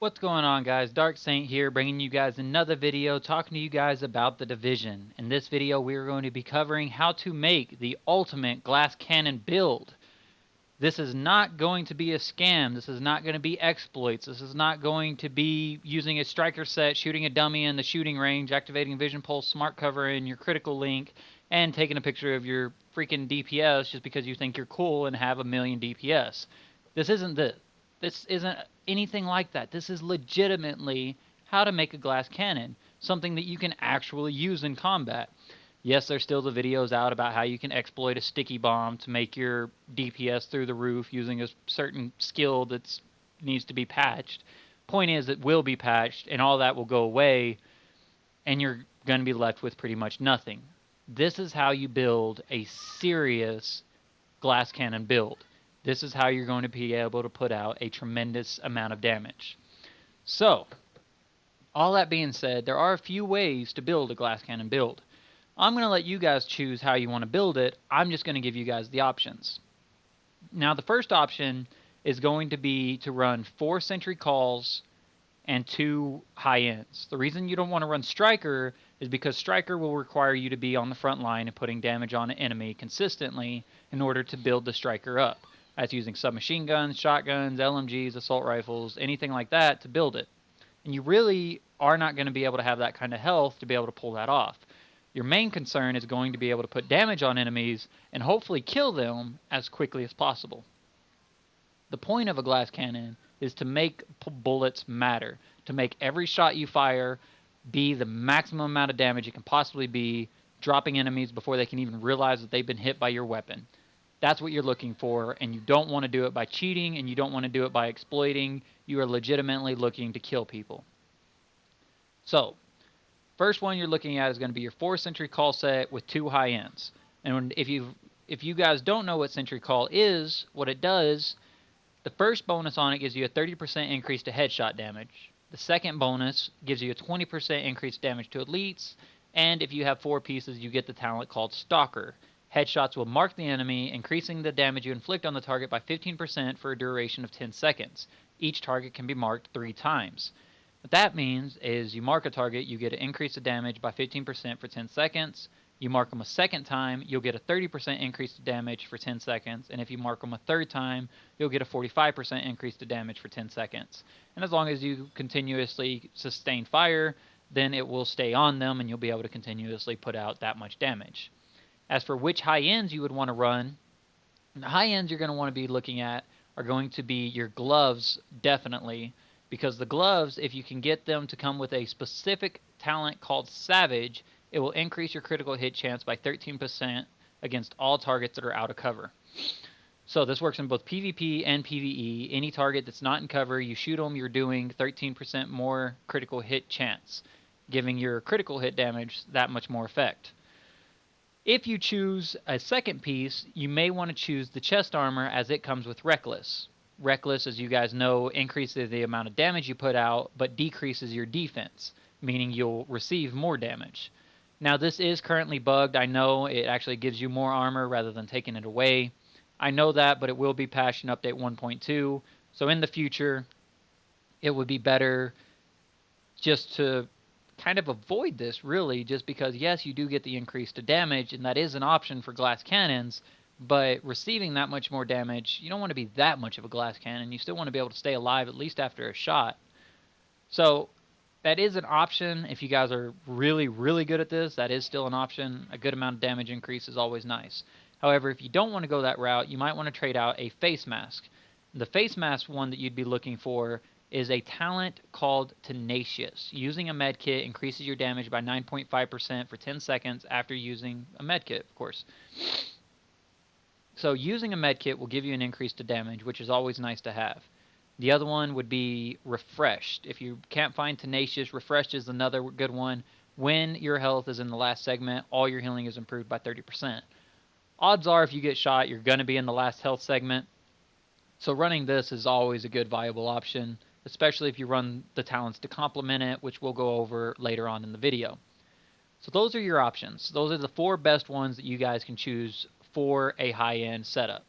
What's going on, guys? Dark Saint here, bringing you guys another video talking to you guys about the Division. In this video we are going to be covering how to make the ultimate glass cannon build. This is not going to be a scam. This is not going to be exploits. This is not going to be using a striker set, shooting a dummy in the shooting range, activating Vision Pulse, Smart Cover in your critical link, and taking a picture of your freaking DPS just because you think you're cool and have a million DPS. This isn't this. This isn't anything like that. This is legitimately how to make a glass cannon, something that you can actually use in combat. Yes, there's still the videos out about how you can exploit a sticky bomb to make your DPS through the roof using a certain skill that needs to be patched. Point is, it will be patched, and all that will go away, and you're going to be left with pretty much nothing. This is how you build a serious glass cannon build. This is how you're going to be able to put out a tremendous amount of damage. So, all that being said, there are a few ways to build a glass cannon build. I'm going to let you guys choose how you want to build it. I'm just going to give you guys the options. Now, the first option is going to be to run 4 sentry calls and 2 high ends. The reason you don't want to run striker is because striker will require you to be on the front line and putting damage on an enemy consistently in order to build the striker up. That's using submachine guns, shotguns, LMGs, assault rifles, anything like that to build it. And you really are not going to be able to have that kind of health to be able to pull that off. Your main concern is going to be able to put damage on enemies and hopefully kill them as quickly as possible. The point of a glass cannon is to make bullets matter, to make every shot you fire be the maximum amount of damage it can possibly be, dropping enemies before they can even realize that they've been hit by your weapon. That's what you're looking for, and you don't want to do it by cheating, and you don't want to do it by exploiting. You are legitimately looking to kill people. So, first one you're looking at is going to be your 4 sentry call set with 2 high ends. And if you guys don't know what sentry call is, what it does, the first bonus on it gives you a 30% increase to headshot damage. The second bonus gives you a 20% increased damage to elites, and if you have 4 pieces, you get the talent called Stalker. Headshots will mark the enemy, increasing the damage you inflict on the target by 15% for a duration of 10 seconds. Each target can be marked 3 times. What that means is you mark a target, you get an increase of damage by 15% for 10 seconds. You mark them a second time, you'll get a 30% increase to damage for 10 seconds. And if you mark them a third time, you'll get a 45% increase to damage for 10 seconds. And as long as you continuously sustain fire, then it will stay on them and you'll be able to continuously put out that much damage. As for which high ends you would want to run, the high ends you're going to want to be looking at are going to be your gloves, definitely, because the gloves, if you can get them to come with a specific talent called Savage, it will increase your critical hit chance by 13% against all targets that are out of cover. So this works in both PvP and PvE. Any target that's not in cover, you shoot them, you're doing 13% more critical hit chance, giving your critical hit damage that much more effect. If you choose a second piece, you may want to choose the chest armor as it comes with Reckless. Reckless, as you guys know, increases the amount of damage you put out, but decreases your defense, meaning you'll receive more damage. Now, this is currently bugged. I know it actually gives you more armor rather than taking it away. I know that, but it will be patched in update 1.2. So in the future, it would be better just to kind of avoid this, really, just because, yes, you do get the increase to damage, and that is an option for glass cannons, but receiving that much more damage, you don't want to be that much of a glass cannon. You still want to be able to stay alive at least after a shot. So that is an option. If you guys are really, really good at this, that is still an option. A good amount of damage increase is always nice. However, if you don't want to go that route, you might want to trade out a face mask. The face mask one that you'd be looking for is a talent called Tenacious. Using a medkit increases your damage by 9.5% for 10 seconds after using a medkit, of course. So using a medkit will give you an increase to damage, which is always nice to have. The other one would be Refreshed. If you can't find Tenacious, Refreshed is another good one. When your health is in the last segment, all your healing is improved by 30%. Odds are if you get shot, you're going to be in the last health segment. So running this is always a good viable option, especially if you run the talents to complement it, which we'll go over later on in the video. So those are your options. Those are the 4 best ones that you guys can choose for a high-end setup.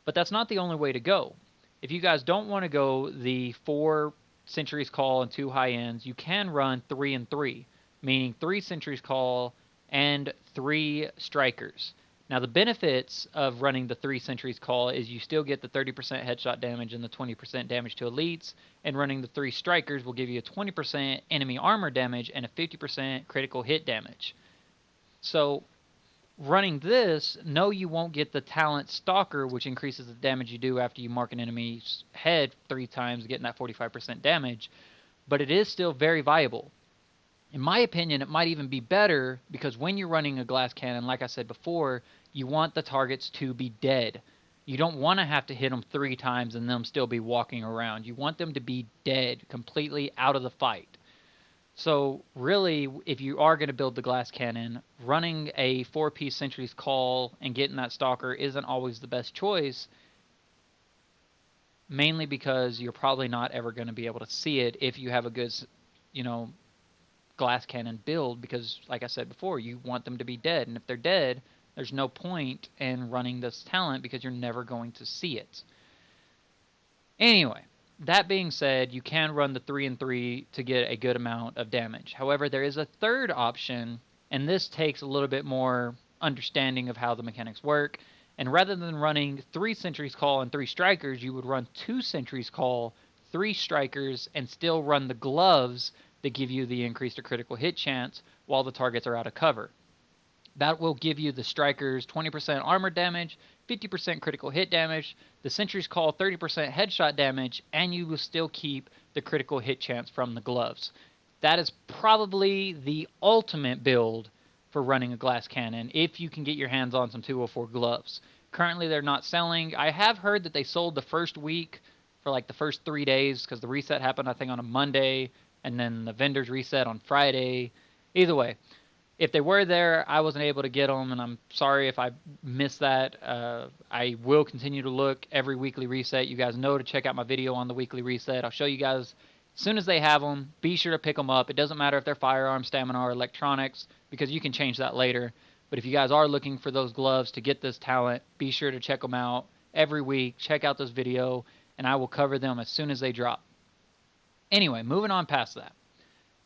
But that's not the only way to go. If you guys don't want to go the 4 Sentry's Call and 2 high ends, you can run 3 and 3, meaning 3 Sentry's Call and 3 strikers. Now the benefits of running the 3 Sentry's Call is you still get the 30% headshot damage and the 20% damage to elites, and running the 3 strikers will give you a 20% enemy armor damage and a 50% critical hit damage. So running this, no, you won't get the talent Stalker, which increases the damage you do after you mark an enemy's head 3 times, getting that 45% damage, but it is still very viable. In my opinion, it might even be better because when you're running a glass cannon, like I said before, you want the targets to be dead. You don't want to have to hit them 3 times and them still be walking around. You want them to be dead, completely out of the fight. So really, if you are going to build the glass cannon, running a 4-piece Sentry's Call and getting that Stalker isn't always the best choice, mainly because you're probably not ever going to be able to see it if you have a good, glass cannon build, because like I said before, you want them to be dead, and if they're dead, there's no point in running this talent because you're never going to see it. Anyway, that being said, you can run the 3 and 3 to get a good amount of damage. However, there is a third option, and this takes a little bit more understanding of how the mechanics work, and rather than running 3 Sentry's Call and 3 strikers, you would run 2 Sentry's Call, 3 strikers, and still run the gloves that give you the increased critical hit chance while the targets are out of cover. That will give you the strikers 20% armor damage, 50% critical hit damage, the Sentry's Call 30% headshot damage, and you will still keep the critical hit chance from the gloves. That is probably the ultimate build for running a glass cannon if you can get your hands on some 204 gloves. Currently they're not selling. I have heard that they sold the first week for like the first 3 days because the reset happened I think on a Monday, and then the vendors reset on Friday. Either way, if they were there, I wasn't able to get them, and I'm sorry if I missed that. I will continue to look every weekly reset. You guys know to check out my video on the weekly reset. I'll show you guys as soon as they have them. Be sure to pick them up. It doesn't matter if they're firearms, stamina, or electronics, because you can change that later. But if you guys are looking for those gloves to get this talent, be sure to check them out every week. Check out this video, and I will cover them as soon as they drop. Anyway, moving on past that.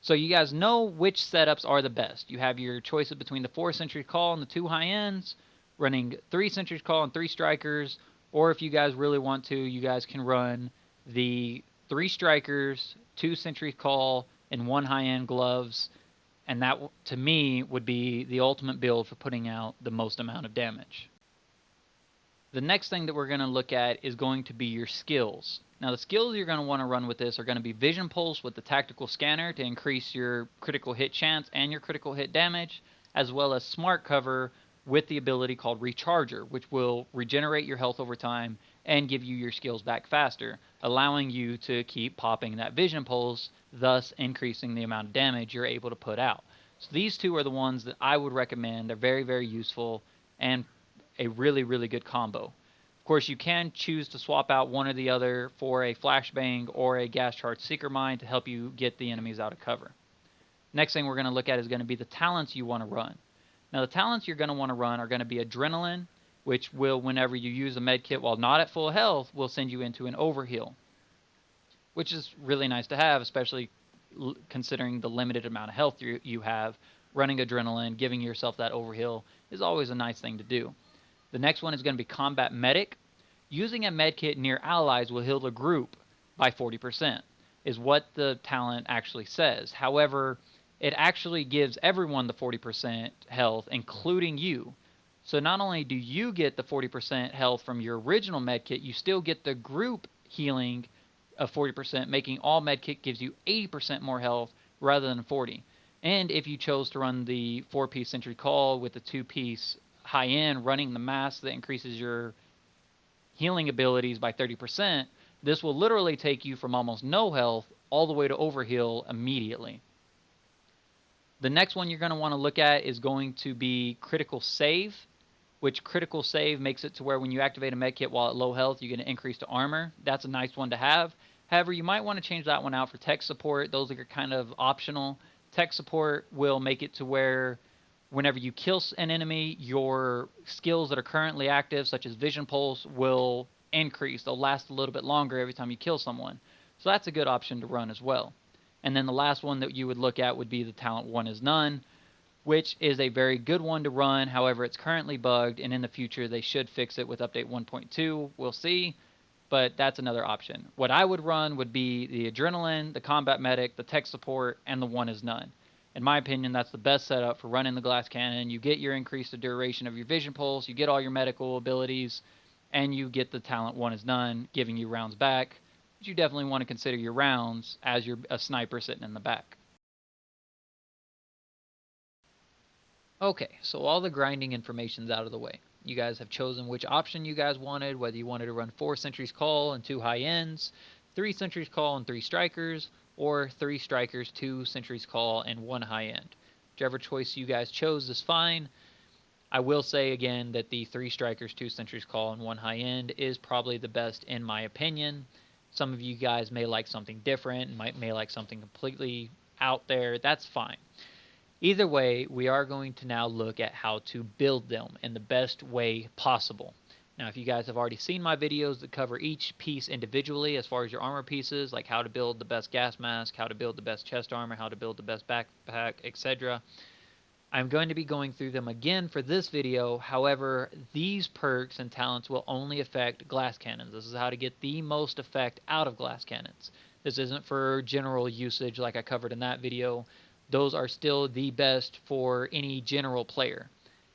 So you guys know which setups are the best. You have your choices between the 4 Sentry's Call and the 2 high ends, running 3 Sentry's Call and 3 strikers, or if you guys really want to, you guys can run the 3 strikers, 2 Sentry's Call, and 1 high end gloves, and that, to me, would be the ultimate build for putting out the most amount of damage. The next thing that we're going to look at is going to be your skills. Now the skills you're going to want to run with this are going to be Vision Pulse with the Tactical Scanner to increase your critical hit chance and your critical hit damage, as well as Smart Cover with the ability called Recharger, which will regenerate your health over time and give you your skills back faster, allowing you to keep popping that Vision Pulse, thus increasing the amount of damage you're able to put out. So these two are the ones that I would recommend. They're very, very useful and a really, really good combo. Of course, you can choose to swap out one or the other for a flashbang or a gas charge seeker mine to help you get the enemies out of cover. Next thing we're going to look at is going to be the talents you want to run. Now the talents you're going to want to run are going to be Adrenaline, which will, whenever you use a med kit while not at full health, will send you into an overheal, which is really nice to have, especially considering the limited amount of health you have. Running Adrenaline, giving yourself that overheal is always a nice thing to do. The next one is going to be Combat Medic. Using a medkit near allies will heal the group by 40%, is what the talent actually says. However, it actually gives everyone the 40% health, including you. So not only do you get the 40% health from your original medkit, you still get the group healing of 40%, making all medkit gives you 80% more health rather than 40. And if you chose to run the 4-piece Sentry Call with the 2-piece high end, running the mask that increases your healing abilities by 30%, this will literally take you from almost no health all the way to overheal immediately. The next one you're going to want to look at is going to be Critical Save, which Critical Save makes it to where when you activate a medkit while at low health, you get an increase to armor. That's a nice one to have. However, you might want to change that one out for Tech Support. Those are kind of optional. Tech Support will make it to where whenever you kill an enemy, your skills that are currently active, such as Vision Pulse, will increase. They'll last a little bit longer every time you kill someone. So that's a good option to run as well. And then the last one that you would look at would be the talent 1 is none, which is a very good one to run. However, it's currently bugged, and in the future they should fix it with update 1.2. We'll see, but that's another option. What I would run would be the adrenaline, the combat medic, the tech support, and the 1 is none. In my opinion, that's the best setup for running the glass cannon. You get your increased duration of your vision pulse, you get all your medical abilities, and you get the talent 1 is none, giving you rounds back. But you definitely want to consider your rounds as you're a sniper sitting in the back. Okay, so all the grinding information's out of the way. You guys have chosen which option you guys wanted, whether you wanted to run 4 Sentries Call and 2 high ends, 3 Sentries Call and 3 strikers, or 3 strikers, 2 Sentries Call, and 1 high end. Whichever choice you guys chose is fine. I will say again that the 3 strikers, 2 Sentries Call, and 1 high end is probably the best in my opinion. Some of you guys may like something different, may like something completely out there. That's fine. Either way, we are going to now look at how to build them in the best way possible. Now, if you guys have already seen my videos that cover each piece individually as far as your armor pieces, like how to build the best gas mask, how to build the best chest armor, how to build the best backpack, etc., I'm going to be going through them again for this video. However, these perks and talents will only affect glass cannons. This is how to get the most effect out of glass cannons. This isn't for general usage like I covered in that video. Those are still the best for any general player.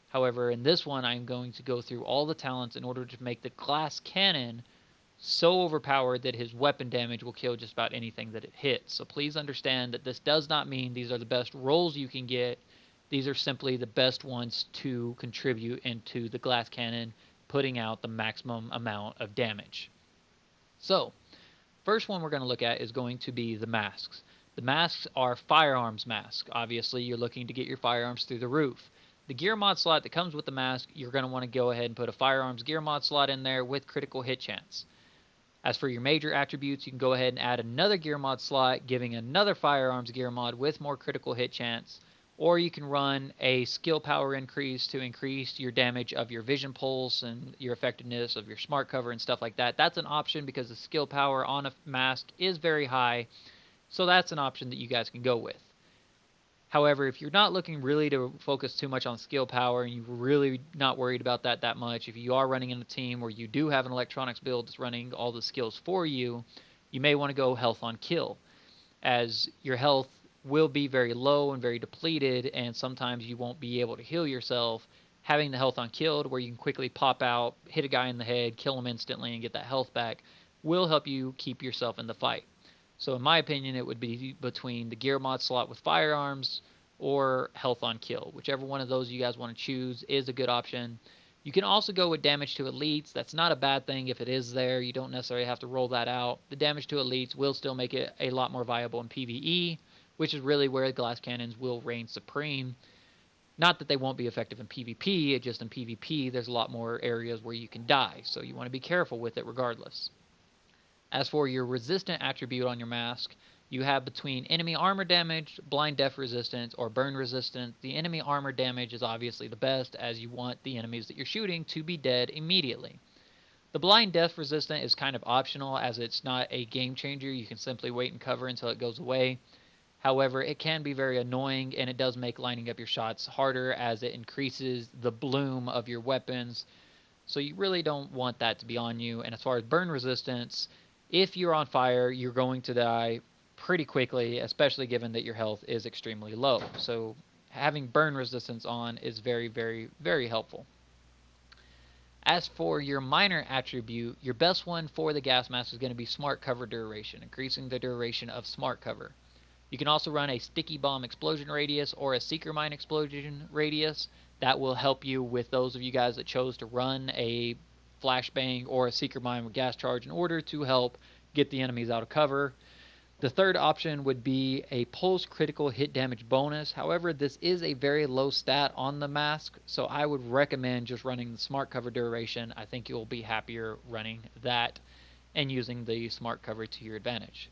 However, in this one, I'm going to go through all the talents in order to make the glass cannon so overpowered that his weapon damage will kill just about anything that it hits. So please understand that this does not mean these are the best rolls you can get. These are simply the best ones to contribute into the glass cannon, putting out the maximum amount of damage. So, first one we're going to look at is going to be the masks. The masks are firearms masks. Obviously, you're looking to get your firearms through the roof. The gear mod slot that comes with the mask, you're going to want to go ahead and put a firearms gear mod slot in there with critical hit chance. As for your major attributes, you can go ahead and add another gear mod slot, giving another firearms gear mod with more critical hit chance. Or you can run a skill power increase to increase your damage of your vision pulse and your effectiveness of your smart cover and stuff like that. That's an option because the skill power on a mask is very high. So that's an option that you guys can go with. However, if you're not looking really to focus too much on skill power and you're really not worried about that much, if you are running in a team where you do have an electronics build that's running all the skills for you, you may want to go health on kill, as your health will be very low and very depleted, and sometimes you won't be able to heal yourself. Having the health on killed, where you can quickly pop out, hit a guy in the head, kill him instantly, and get that health back, will help you keep yourself in the fight. So in my opinion, it would be between the gear mod slot with firearms or health on kill. Whichever one of those you guys want to choose is a good option. You can also go with damage to elites. That's not a bad thing if it is there. You don't necessarily have to roll that out. The damage to elites will still make it a lot more viable in PvE, which is really where glass cannons will reign supreme. Not that they won't be effective in PvP, just in PvP there's a lot more areas where you can die, so you want to be careful with it regardless. As for your resistant attribute on your mask, you have between enemy armor damage, blind death resistance, or burn resistance. The enemy armor damage is obviously the best, as you want the enemies that you're shooting to be dead immediately. The blind death resistant is kind of optional, as it's not a game changer. You can simply wait and cover until it goes away. However, it can be very annoying, and it does make lining up your shots harder as it increases the bloom of your weapons. So you really don't want that to be on you. And as far as burn resistance, if you're on fire, you're going to die pretty quickly, especially given that your health is extremely low. So having burn resistance on is very, very, very helpful. As for your minor attribute, your best one for the gas mask is going to be smart cover duration, increasing the duration of smart cover. You can also run a sticky bomb explosion radius or a seeker mine explosion radius. That will help you with those of you guys that chose to run a flashbang or a seeker mine with gas charge in order to help get the enemies out of cover. The third option would be a pulse critical hit damage bonus. However, this is a very low stat on the mask, so I would recommend just running the smart cover duration. I think you'll be happier running that and using the smart cover to your advantage.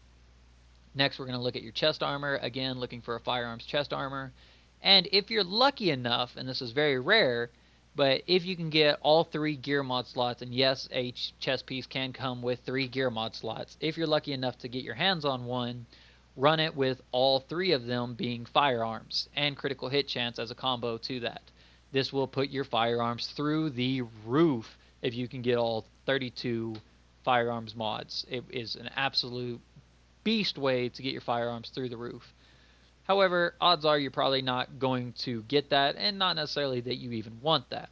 Next, we're going to look at your chest armor. Again, looking for a firearms chest armor. And if you're lucky enough, and this is very rare, But if you can get all 3 gear mod slots, and yes, a chest piece can come with 3 gear mod slots, if you're lucky enough to get your hands on one, run it with all 3 of them being firearms and critical hit chance as a combo to that. This will put your firearms through the roof if you can get all 32 firearms mods. It is an absolute beast way to get your firearms through the roof. However, odds are you're probably not going to get that, and not necessarily that you even want that.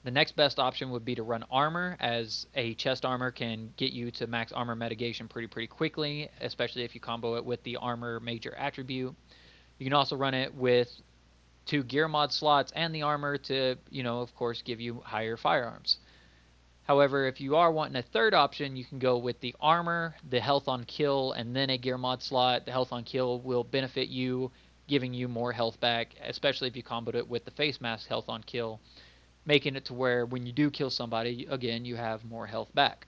The next best option would be to run armor, as a chest armor can get you to max armor mitigation pretty quickly, especially if you combo it with the armor major attribute. You can also run it with 2 gear mod slots and the armor to, of course, give you higher firearms. However, if you are wanting a third option, you can go with the armor, the health on kill, and then a gear mod slot. The health on kill will benefit you, giving you more health back, especially if you comboed it with the face mask health on kill, making it to where when you do kill somebody, again, you have more health back.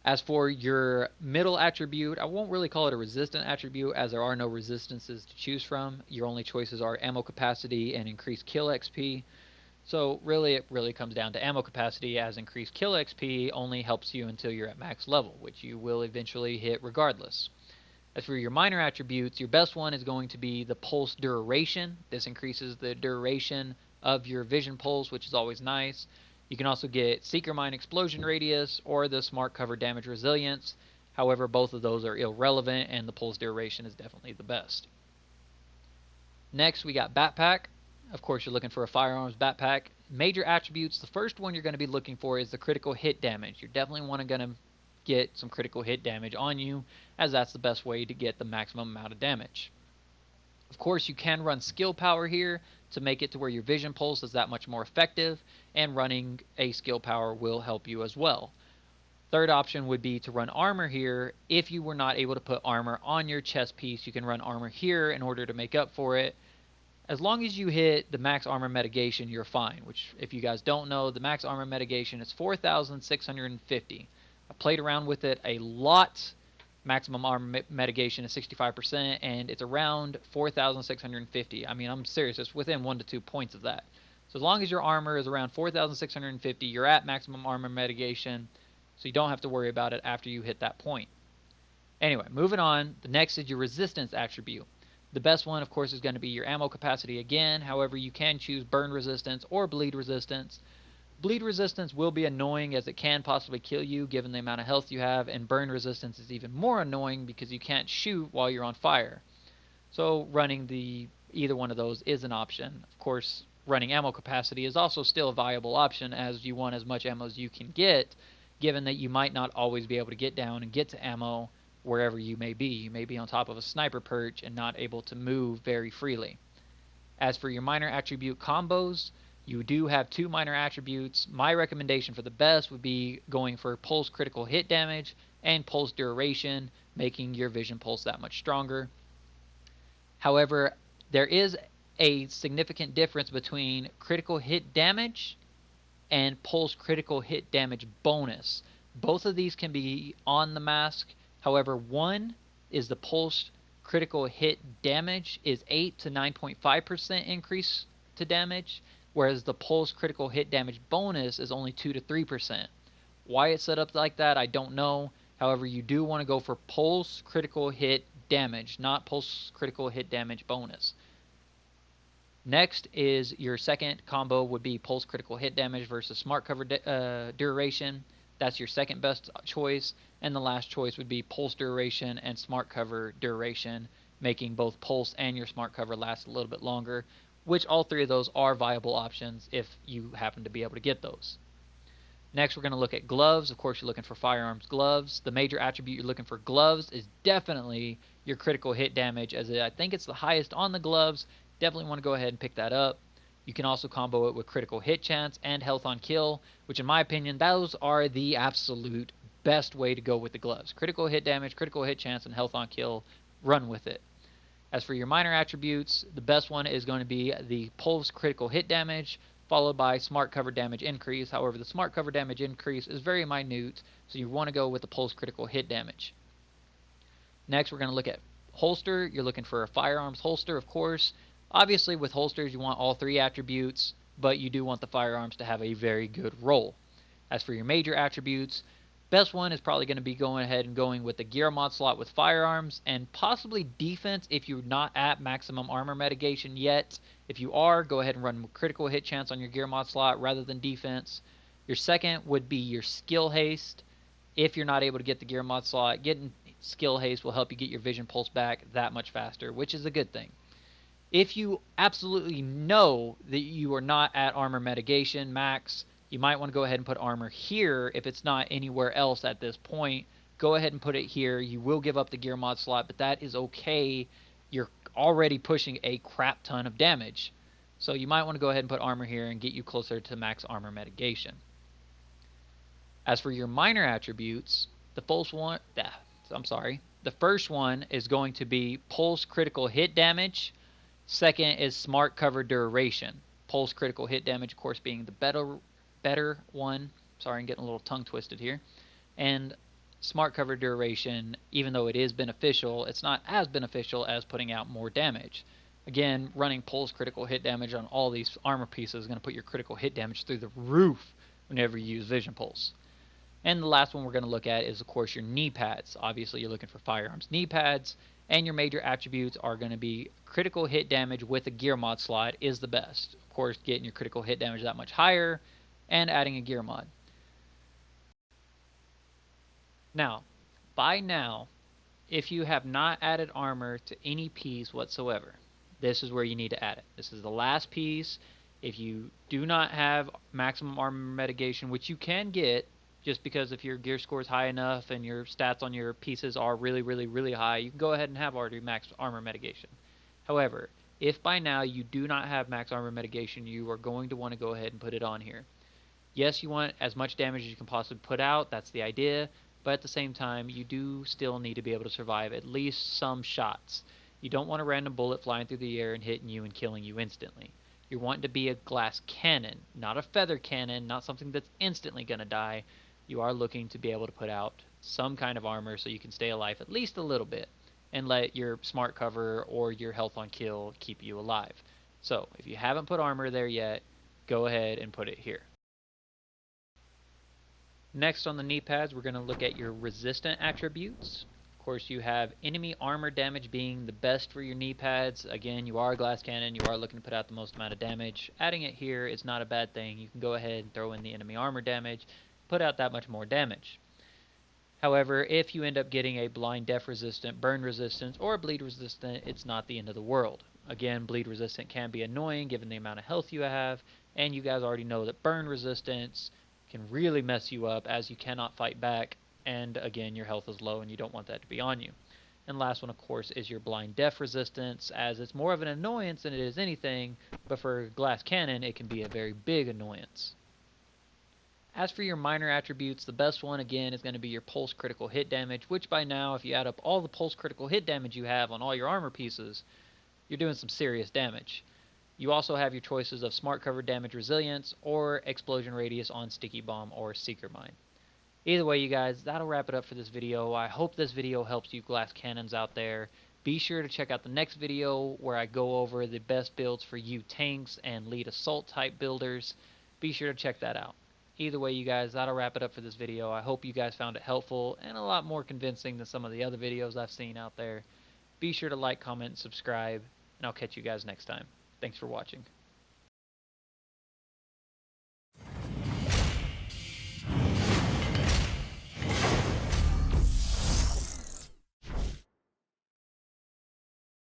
As for your middle attribute, I won't really call it a resistant attribute, as there are no resistances to choose from. Your only choices are ammo capacity and increased kill XP. So really, it really comes down to ammo capacity, as increased kill XP only helps you until you're at max level, which you will eventually hit regardless. As for your minor attributes, your best one is going to be the pulse duration. This increases the duration of your vision pulse, which is always nice. You can also get Seeker Mine explosion radius or the smart cover damage resilience. However, both of those are irrelevant, and the pulse duration is definitely the best. Next, we got backpack. Of course, you're looking for a firearms backpack. Major attributes, the first one you're going to be looking for is the critical hit damage. You're definitely going to get some critical hit damage on you, as that's the best way to get the maximum amount of damage. Of course, you can run skill power here to make it to where your vision pulse is that much more effective, and running a skill power will help you as well. Third option would be to run armor here. If you were not able to put armor on your chest piece, you can run armor here in order to make up for it. As long as you hit the max armor mitigation, you're fine, which, if you guys don't know, the max armor mitigation is 4,650. I played around with it a lot. Maximum armor mitigation is 65%, and it's around 4,650. I mean, I'm serious, it's within 1 to 2 points of that. So as long as your armor is around 4,650, you're at maximum armor mitigation, so you don't have to worry about it after you hit that point. Anyway, moving on, the next is your resistance attribute. The best one, of course, is going to be your ammo capacity again. However, you can choose burn resistance or bleed resistance. Bleed resistance will be annoying, as it can possibly kill you given the amount of health you have, and burn resistance is even more annoying because you can't shoot while you're on fire. So running either one of those is an option. Of course, running ammo capacity is also still a viable option, as you want as much ammo as you can get, given that you might not always be able to get down and get to ammo wherever you may be. You may be on top of a sniper perch and not able to move very freely. As for your minor attribute combos, you do have 2 minor attributes. My recommendation for the best would be going for pulse critical hit damage and pulse duration, making your vision pulse that much stronger. However, there is a significant difference between critical hit damage and pulse critical hit damage bonus. Both of these can be on the mask. However, one is the pulse critical hit damage is 8 to 9.5% increase to damage, whereas the pulse critical hit damage bonus is only 2 to 3%. Why it's set up like that, I don't know. However, you do want to go for pulse critical hit damage, not pulse critical hit damage bonus. Next is your second combo would be pulse critical hit damage versus smart cover duration. That's your second best choice, and the last choice would be pulse duration and smart cover duration, making both pulse and your smart cover last a little bit longer, which all 3 of those are viable options if you happen to be able to get those. Next, we're going to look at gloves. Of course, you're looking for firearms gloves. The major attribute you're looking for gloves is definitely your critical hit damage, as I think it's the highest on the gloves. Definitely want to go ahead and pick that up. You can also combo it with critical hit chance and health on kill, which in my opinion, those are the absolute best way to go with the gloves. Critical hit damage, critical hit chance, and health on kill, run with it. As for your minor attributes, the best one is going to be the pulse critical hit damage, followed by smart cover damage increase. However, the smart cover damage increase is very minute, so you want to go with the pulse critical hit damage. Next, we're going to look at holster. You're looking for a firearms holster, of course. Obviously, with holsters, you want all 3 attributes, but you do want the firearms to have a very good roll. As for your major attributes, best one is probably going to be going ahead and going with the gear mod slot with firearms, and possibly defense if you're not at maximum armor mitigation yet. If you are, go ahead and run critical hit chance on your gear mod slot rather than defense. Your second would be your skill haste. If you're not able to get the gear mod slot, getting skill haste will help you get your vision pulse back that much faster, which is a good thing. If you absolutely know that you are not at armor mitigation max, you might want to go ahead and put armor here. If it's not anywhere else at this point, go ahead and put it here. You will give up the gear mod slot, but that is okay. You're already pushing a crap ton of damage. So you might want to go ahead and put armor here and get you closer to max armor mitigation. As for your minor attributes, the first one is going to be pulse critical hit damage. Second is smart cover duration. Pulse critical hit damage, of course, being the better one. Sorry, I'm getting a little tongue twisted here. And smart cover duration, even though it is beneficial, it's not as beneficial as putting out more damage. Again, running pulse critical hit damage on all these armor pieces is going to put your critical hit damage through the roof whenever you use vision pulse. And the last one we're going to look at is, of course, your knee pads. Obviously, you're looking for firearms knee pads, and your major attributes are going to be critical hit damage with a gear mod slot is the best. Of course, getting your critical hit damage that much higher and adding a gear mod. Now, by now, if you have not added armor to any piece whatsoever, this is where you need to add it. This is the last piece. If you do not have maximum armor mitigation, which you can get, just because if your gear score is high enough and your stats on your pieces are really, really, really high, you can go ahead and have already max armor mitigation. However, if by now you do not have max armor mitigation, you are going to want to go ahead and put it on here. Yes, you want as much damage as you can possibly put out, that's the idea, but at the same time, you do still need to be able to survive at least some shots. You don't want a random bullet flying through the air and hitting you and killing you instantly. You're wanting to be a glass cannon, not a feather cannon, not something that's instantly going to die. You are looking to be able to put out some kind of armor so you can stay alive at least a little bit and let your smart cover or your health on kill keep you alive. So if you haven't put armor there yet, go ahead and put it here. Next on the knee pads, we're going to look at your resistant attributes. Of course, you have enemy armor damage being the best for your knee pads. Again, you are a glass cannon, you are looking to put out the most amount of damage. Adding it here is not a bad thing. You can go ahead and throw in the enemy armor damage, put out that much more damage. However, if you end up getting a blind death resistant, burn resistant, or bleed resistant, it's not the end of the world. Again, bleed resistant can be annoying given the amount of health you have, and you guys already know that burn resistance can really mess you up as you cannot fight back, and again, your health is low and you don't want that to be on you. And last one, of course, is your blind death resistance, as it's more of an annoyance than it is anything, but for a glass cannon, it can be a very big annoyance. As for your minor attributes, the best one again is going to be your pulse critical hit damage, which by now, if you add up all the pulse critical hit damage you have on all your armor pieces, you're doing some serious damage. You also have your choices of smart cover damage resilience or explosion radius on sticky bomb or seeker mine. Either way, you guys, that'll wrap it up for this video. I hope this video helps you glass cannons out there. Be sure to check out the next video where I go over the best builds for you tanks and lead assault type builders. Be sure to check that out. Either way, you guys, that'll wrap it up for this video. I hope you guys found it helpful and a lot more convincing than some of the other videos I've seen out there. Be sure to like, comment, and subscribe, and I'll catch you guys next time. Thanks for watching.